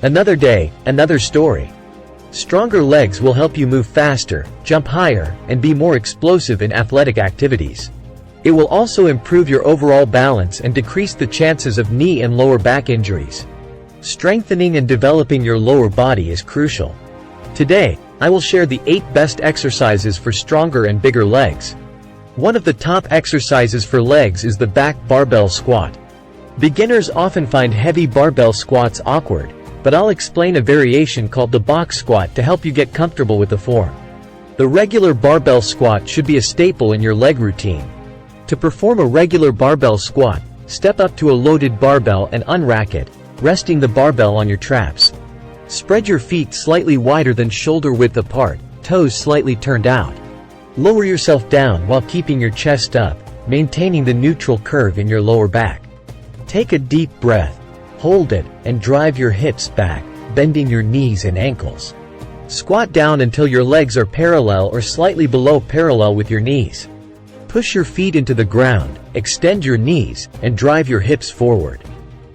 Another day, another story. Stronger legs will help you move faster, jump higher, and be more explosive in athletic activities. It will also improve your overall balance and decrease the chances of knee and lower back injuries. Strengthening and developing your lower body is crucial. Today, I will share the 8 best exercises for stronger and bigger legs. One of the top exercises for legs is the back barbell squat. Beginners often find heavy barbell squats awkward, but I'll explain a variation called the box squat to help you get comfortable with the form. The regular barbell squat should be a staple in your leg routine. To perform a regular barbell squat, step up to a loaded barbell and unrack it, resting the barbell on your traps. Spread your feet slightly wider than shoulder width apart, toes slightly turned out. Lower yourself down while keeping your chest up, maintaining the neutral curve in your lower back. Take a deep breath, hold it, and drive your hips back, bending your knees and ankles. Squat down until your legs are parallel or slightly below parallel with your knees. Push your feet into the ground, extend your knees, and drive your hips forward.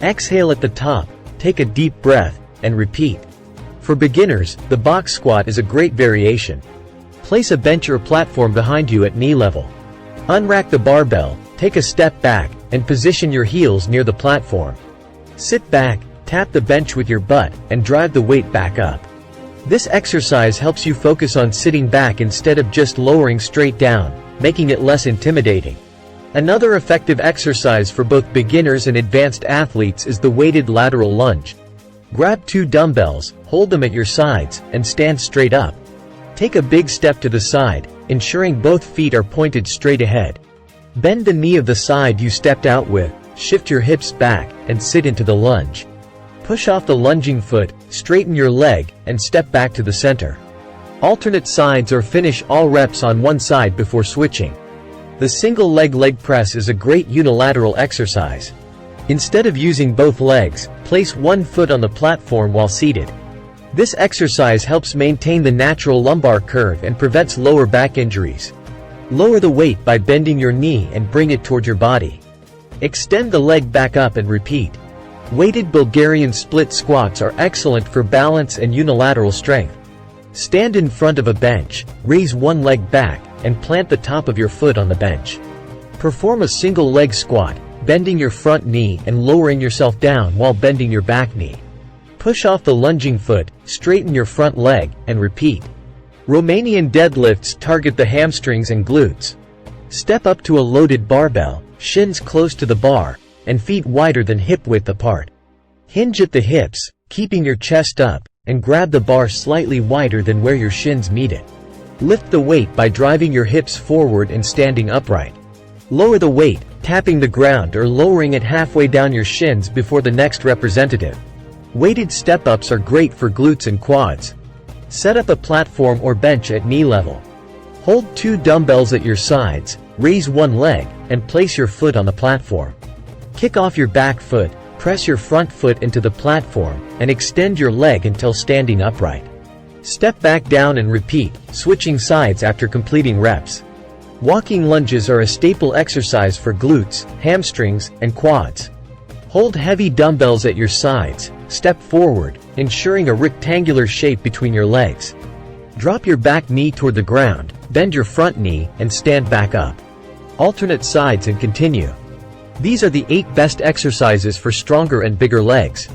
Exhale at the top, take a deep breath, and repeat. For beginners, the box squat is a great variation. Place a bench or platform behind you at knee level. Unrack the barbell, take a step back, and position your heels near the platform. Sit back, tap the bench with your butt, and drive the weight back up. This exercise helps you focus on sitting back instead of just lowering straight down, making it less intimidating. Another effective exercise for both beginners and advanced athletes is the weighted lateral lunge. Grab 2 dumbbells, hold them at your sides, and stand straight up. Take a big step to the side, ensuring both feet are pointed straight ahead. Bend the knee of the side you stepped out with, shift your hips back, and sit into the lunge. Push off the lunging foot, straighten your leg, and step back to the center. Alternate sides or finish all reps on one side before switching. The single leg press is a great unilateral exercise. Instead of using both legs, place one foot on the platform while seated. This exercise helps maintain the natural lumbar curve and prevents lower back injuries. Lower the weight by bending your knee and bring it toward your body. Extend the leg back up and repeat. Weighted Bulgarian split squats are excellent for balance and unilateral strength. Stand in front of a bench, raise one leg back, and plant the top of your foot on the bench. Perform a single leg squat, bending your front knee and lowering yourself down while bending your back knee. Push off the lunging foot, straighten your front leg, and repeat. Romanian deadlifts target the hamstrings and glutes. Step up to a loaded barbell, shins close to the bar, and feet wider than hip width apart. Hinge at the hips, keeping your chest up, and grab the bar slightly wider than where your shins meet it. Lift the weight by driving your hips forward and standing upright. Lower the weight, tapping the ground or lowering it halfway down your shins before the next representative. Weighted step-ups are great for glutes and quads. Set up a platform or bench at knee level. Hold 2 dumbbells at your sides, raise one leg, and place your foot on the platform. Kick off your back foot, press your front foot into the platform, and extend your leg until standing upright. Step back down and repeat, switching sides after completing reps. Walking lunges are a staple exercise for glutes, hamstrings, and quads. Hold heavy dumbbells at your sides, step forward, ensuring a rectangular shape between your legs. Drop your back knee toward the ground, bend your front knee, and stand back up. Alternate sides and continue. These are the 8 best exercises for stronger and bigger legs.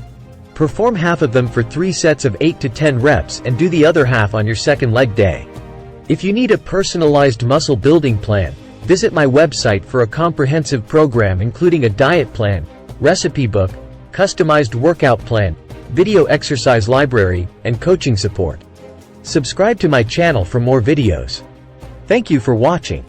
Perform half of them for 3 sets of 8 to 10 reps and do the other half on your second leg day. If you need a personalized muscle building plan, visit my website for a comprehensive program including a diet plan, recipe book, customized workout plan, video exercise library, and coaching support. Subscribe to my channel for more videos. Thank you for watching.